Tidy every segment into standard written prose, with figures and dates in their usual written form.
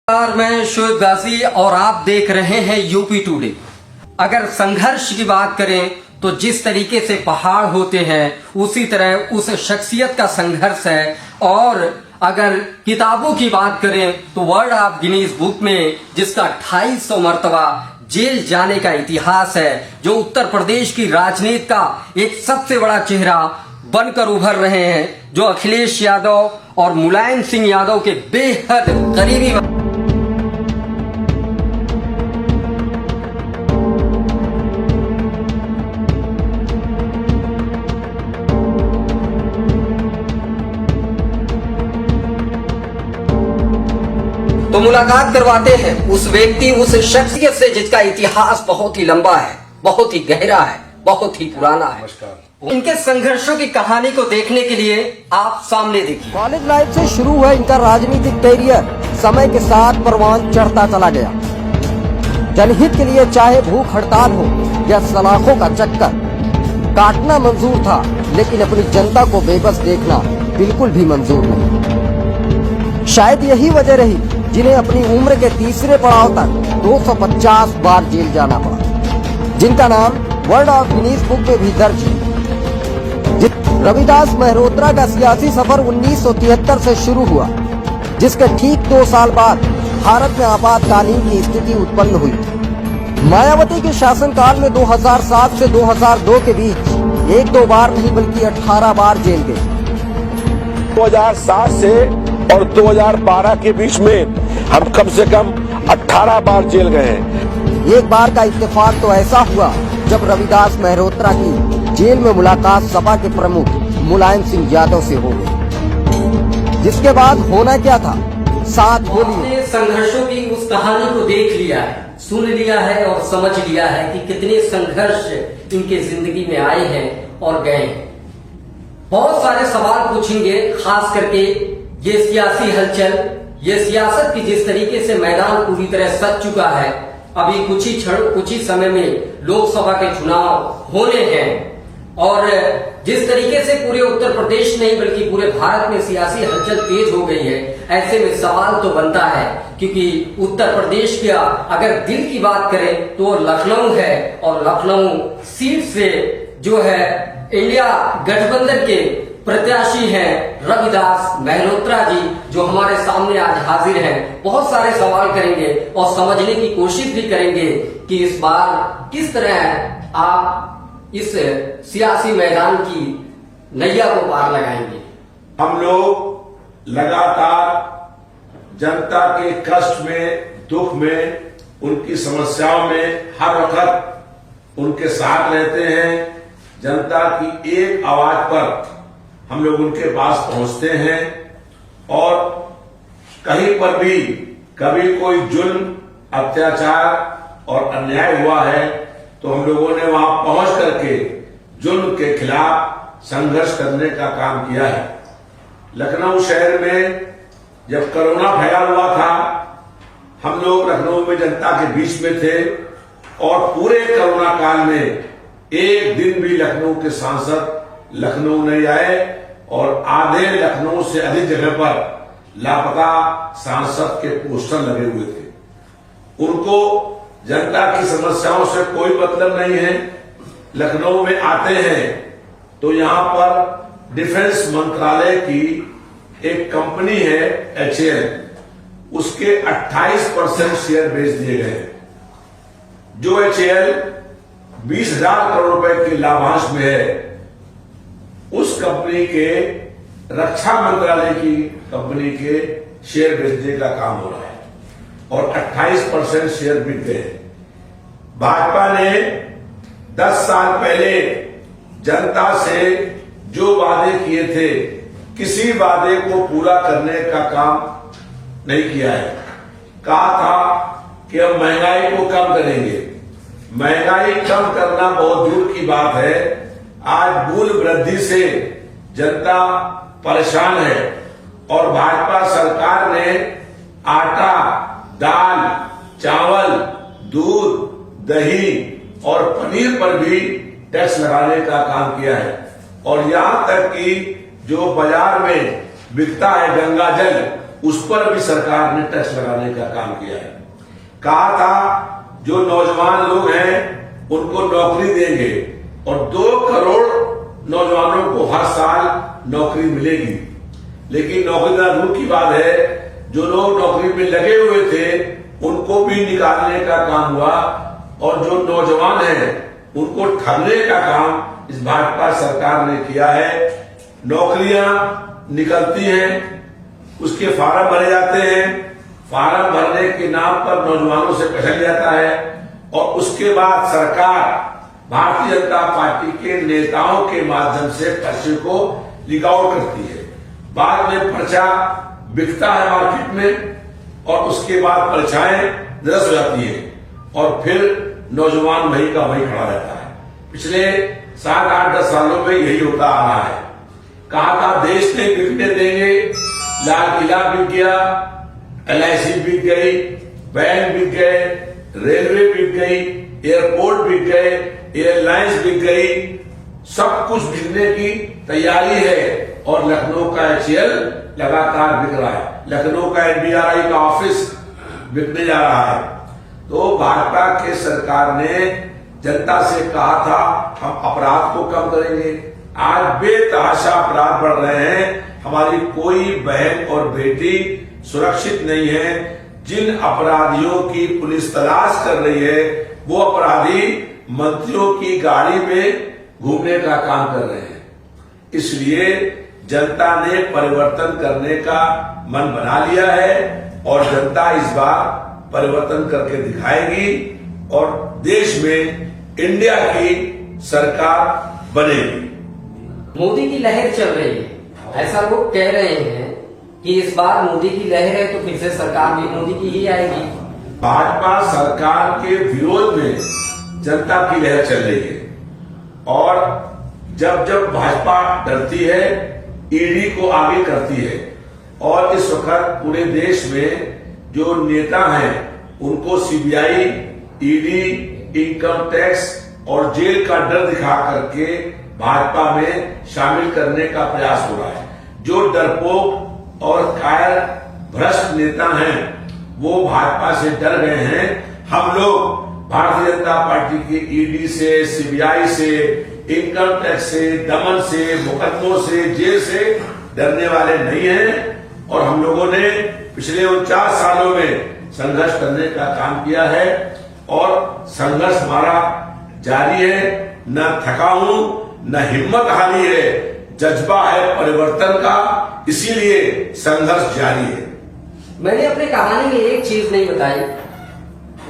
मैं शोएब गाजी और आप देख रहे हैं यूपी टुडे। अगर संघर्ष की बात करें तो जिस तरीके से पहाड़ होते हैं उसी तरह उस शख्सियत का संघर्ष है। और अगर किताबों की बात करें तो वर्ल्ड ऑफ गिनीज बुक में जिसका 2800 मर्तबा जेल जाने का इतिहास है, जो उत्तर प्रदेश की राजनीति का एक सबसे बड़ा चेहरा बनकर उभर रहे हैं, जो अखिलेश यादव और मुलायम सिंह यादव के बेहद करीबी। तो मुलाकात करवाते हैं उस व्यक्ति, उस शख्सियत से जिसका इतिहास बहुत ही लंबा है, बहुत ही गहरा है, बहुत ही पुराना है। इनके संघर्षों की कहानी को देखने के लिए आप सामने देखिए। कॉलेज लाइफ से शुरू हुआ इनका राजनीतिक कैरियर समय के साथ परवान चढ़ता चला गया। जनहित के लिए चाहे भूख हड़ताल हो या सलाखों का चक्कर काटना मंजूर था, लेकिन अपनी जनता को बेबस देखना बिल्कुल भी मंजूर नहीं। शायद यही वजह रही जिन्हें अपनी उम्र के तीसरे पड़ाव तक 250 बार जेल जाना पड़ा, जिनका नाम वर्ल्ड ऑफ गिनीज बुक में भी दर्ज है। रविदास मेहरोत्रा का सियासी सफर 1973 से शुरू हुआ, जिसके ठीक 2 साल बाद भारत में आपातकालीन की स्थिति उत्पन्न हुई। मायावती के शासनकाल में 2007 से 2002 के बीच 1-2 बार नहीं बल्कि 18 बार जेल गए। 2007 से और 2012 के बीच में हम कम से कम 18 बार जेल गए हैं। एक बार का इत्तेफाक तो ऐसा हुआ जब रविदास मेहरोत्रा की जेल में मुलाकात सपा के प्रमुख मुलायम सिंह यादव से हो गई, जिसके बाद होना क्या था साथ बोलिए। संघर्षों की उस कहानी को देख लिया है, सुन लिया है और समझ लिया है कि कितने संघर्ष इनके जिंदगी में आए हैं और गए हैं। बहुत सारे सवाल पूछेंगे, खास करके ये सियासी हलचल, ये सियासत की जिस तरीके से मैदान पूरी तरह सज चुका है। अभी कुछ ही समय में लोकसभा के चुनाव होने हैं और जिस तरीके से पूरे उत्तर प्रदेश नहीं बल्कि पूरे भारत में सियासी हलचल तेज हो गई है, ऐसे में सवाल तो बनता है, क्योंकि उत्तर प्रदेश का अगर दिल की बात करें तो लखनऊ है और लखनऊ सीट से जो है इंडिया गठबंधन के प्रत्याशी हैं रविदास मेहरोत्रा जी, जो हमारे सामने आज हाजिर हैं। बहुत सारे सवाल करेंगे और समझने की कोशिश भी करेंगे कि इस बार किस तरह आप इस सियासी मैदान की नैया को पार लगाएंगे। हम लोग लगातार जनता के कष्ट में, दुख में, उनकी समस्याओं में हर वक्त उनके साथ रहते हैं। जनता की एक आवाज पर हम लोग उनके पास पहुंचते हैं और कहीं पर भी कभी कोई जुल्म, अत्याचार और अन्याय हुआ है तो हम लोगों ने वहां पहुंच करके जुल्म के खिलाफ संघर्ष करने का काम किया है। लखनऊ शहर में जब कोरोना फैला हुआ था, हम लोग लखनऊ में जनता के बीच में थे और पूरे कोरोना काल में एक दिन भी लखनऊ के सांसद लखनऊ नहीं आए और आधे लखनऊ से अधिक जगह पर लापता सांसद के पोस्टर लगे हुए थे। उनको जनता की समस्याओं से कोई मतलब नहीं है। लखनऊ में आते हैं तो यहां पर डिफेंस मंत्रालय की एक कंपनी है HAL, उसके 28% शेयर बेच दिए गए। जो HAL 20,000 करोड़ रुपए के लाभांश में है, उस कंपनी के रक्षा मंत्रालय की कंपनी के शेयर बेचने का काम हो रहा है और 28% शेयर बिक गए। भाजपा ने 10 साल पहले जनता से जो वादे किए थे, किसी वादे को पूरा करने का काम नहीं किया है। कहा था कि हम महंगाई को कम करेंगे। महंगाई कम करना बहुत दूर की बात है। आज मूल्य वृद्धि से जनता परेशान है और भाजपा सरकार ने आटा, दाल, चावल, दूध, दही और पनीर पर भी टैक्स लगाने का काम किया है। और यहां तक कि जो बाजार में बिकता है गंगा जल, उस पर भी सरकार ने टैक्स लगाने का काम किया है। कहा था जो नौजवान लोग हैं उनको नौकरी देंगे और 2 करोड़ नौजवानों को हर साल नौकरी मिलेगी। लेकिन नौकरी देना दूर की बात है, जो लोग नौकरी में लगे हुए थे उनको भी निकालने का काम हुआ और जो नौजवान हैं उनको ठगने का काम इस भाजपा सरकार ने किया है। नौकरियां निकलती हैं, उसके फार्म भरे जाते हैं, फार्म भरने के नाम पर नौजवानों से पैसा लिया जाता है और उसके बाद सरकार भारतीय जनता पार्टी के नेताओं के माध्यम से पर्चे को लीक आउट करती है। बाद में पर्चा बिकता है मार्केट में और उसके बाद परीक्षाएं निरस्त हो जाती है और फिर नौजवान वही का वही खड़ा रहता है। पिछले 7, 8, 10 सालों में यही होता आ रहा है। कहा था देश नहीं बिकने देंगे, लाल किला बिक गया, LIC बिक गई, बैंक बिक गए, रेलवे बिक गई, एयरपोर्ट बिक गए, एयरलाइंस बिक गई, सब कुछ बिकने की तैयारी है और लखनऊ का HAL लगातार बिक रहा है। लखनऊ का NBRI का ऑफिस बिकने जा रहा है। तो भाजपा के सरकार ने जनता से कहा था हम अपराध को कम करेंगे। आज बेतहाशा अपराध बढ़ रहे हैं, हमारी कोई बहन और बेटी सुरक्षित नहीं है। जिन अपराधियों की पुलिस तलाश कर रही है वो अपराधी मंत्रियों की गाड़ी में घूमने का काम कर रहे हैं। इसलिए जनता ने परिवर्तन करने का मन बना लिया है और जनता इस बार परिवर्तन करके दिखाएगी और देश में इंडिया की सरकार बनेगी। मोदी की लहर चल रही है, ऐसा लोग कह रहे हैं कि इस बार मोदी की लहर है तो फिर से सरकार भी मोदी की ही आएगी। भाजपा सरकार के विरोध में जनता की लहर चल रही है और जब जब भाजपा डरती है ईडी को आगे करती है और इस वक्त पूरे देश में जो नेता हैं उनको CBI, ईडी, इनकम टैक्स और जेल का डर दिखा करके भाजपा में शामिल करने का प्रयास हो रहा है। जो डरपोक और कायर भ्रष्ट नेता हैं वो भाजपा से डर गए हैं। हम लोग भारतीय जनता पार्टी की ईडी से, CBI से, इनकम टैक्स से, दमन से, मुकदमों से, जेल से डरने वाले नहीं हैं और हम लोगों ने पिछले 49 सालों में संघर्ष करने का काम किया है और संघर्ष हमारा जारी है। न थका हूं, न हिम्मत हारी है, जज्बा है परिवर्तन का, इसीलिए संघर्ष जारी है। मैंने अपनी कहानी में एक चीज नहीं बताई,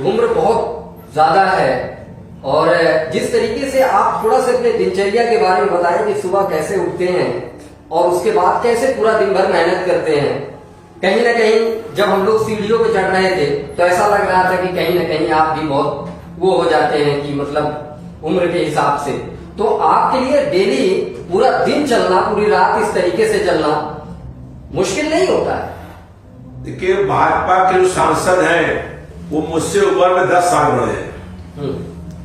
उम्र बहुत ज्यादा है और जिस तरीके से आप थोड़ा सा अपने दिनचर्या के बारे में बताएं कि सुबह कैसे उठते हैं और उसके बाद कैसे पूरा दिन भर मेहनत करते हैं। कहीं ना कहीं जब हम लोग सीढ़ियों पे चढ़ रहे थे तो ऐसा लग रहा था कि कहीं ना कहीं आप भी बहुत वो हो जाते हैं कि मतलब उम्र के हिसाब से। तो आपके लिए डेली पूरा दिन चलना, पूरी रात इस तरीके से चलना मुश्किल नहीं होता है? देखिए भाजपा के जो सांसद हैं वो मुझसे उम्र में 10 साल बड़े हैं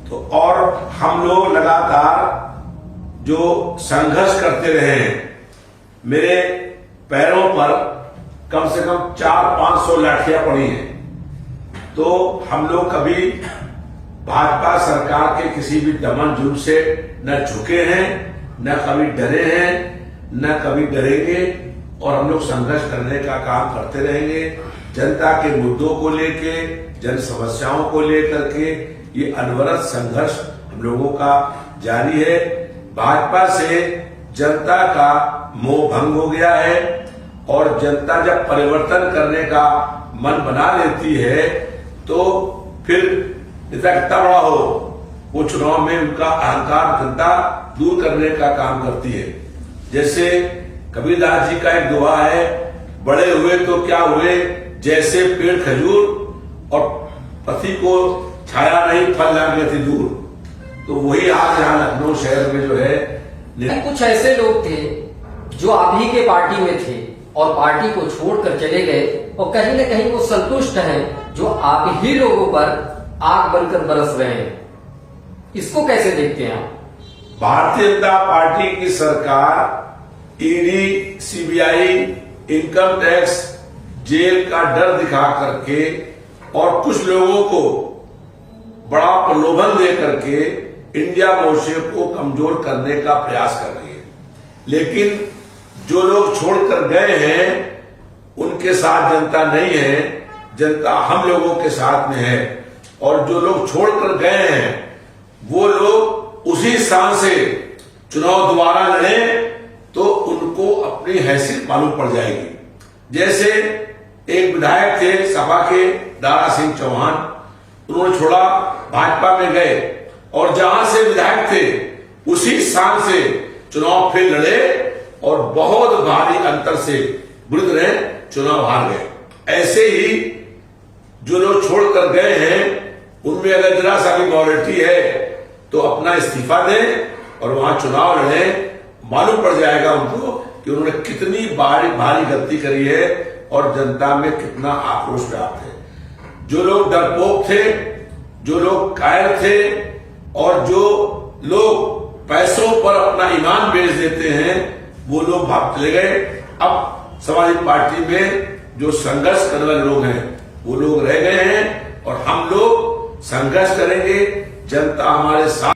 तो और हम लोग लगातार जो संघर्ष करते रहे हैं, मेरे पैरों पर कम से कम 400-500 लाठियां पड़ी हैं। तो हम लोग कभी भाजपा सरकार के किसी भी दमन जुल्म से न झुके हैं, न कभी डरे हैं, न कभी डरेंगे और हम लोग संघर्ष करने का काम करते रहेंगे। जनता के मुद्दों को लेके, जन समस्याओं को लेकर के ये अनवरत संघर्ष हम लोगों का जारी है। भाजपा से जनता का मोह भंग हो गया है और जनता जब परिवर्तन करने का मन बना लेती है तो फिर नेता कितना बड़ा हो, वो चुनाव में उनका अहंकार जनता दूर करने का काम करती है। जैसे कबीरदास जी का एक दोहा है, बड़े हुए तो क्या हुए जैसे पेड़ खजूर और पति को छाया नहीं, फल लग गए थे दूर। तो वही आज यहाँ लखनऊ शहर में जो है कुछ ऐसे लोग थे जो आप ही के पार्टी में थे और पार्टी को छोड़कर चले गए और कहीं ना कहीं वो संतुष्ट हैं जो आप ही लोगों पर आग बनकर बरस रहे हैं। इसको कैसे देखते हैं आप? भारतीय जनता पार्टी की सरकार ईडी, CBI, इनकम टैक्स, जेल का डर दिखा करके और कुछ लोगों को बड़ा प्रलोभन दे करके इंडिया मोर्चे को कमजोर करने का प्रयास कर रही है। लेकिन जो लोग छोड़कर गए हैं उनके साथ जनता नहीं है, जनता हम लोगों के साथ में है। और जो लोग छोड़कर गए हैं वो लोग उसी स्थान से चुनाव दोबारा लड़े तो उनको अपनी हैसियत मालूम पड़ जाएगी। जैसे एक विधायक थे सपा के दारा सिंह चौहान, उन्होंने छोड़ा, भाजपा में गए और जहां से विधायक थे उसी स्थान से चुनाव फिर लड़े और बहुत भारी अंतर से विरुद्ध रहे, चुनाव हार गए। ऐसे ही जो लोग छोड़कर गए हैं उनमें अगर जरा सा भी मॉडलिटी है तो अपना इस्तीफा दें और वहां चुनाव लड़े, मालूम पड़ जाएगा उनको कि उन्होंने कितनी भारी गलती करी है और जनता में कितना आक्रोश व्याप्त है। जो लोग डरपोक थे, जो लोग कायर थे और जो लोग पैसों पर अपना ईमान बेच देते हैं वो लोग भाग चले गए। अब समाजवादी पार्टी में जो संघर्ष करने वाले लोग हैं वो लोग रह गए हैं और हम लोग संघर्ष करेंगे, जनता हमारे साथ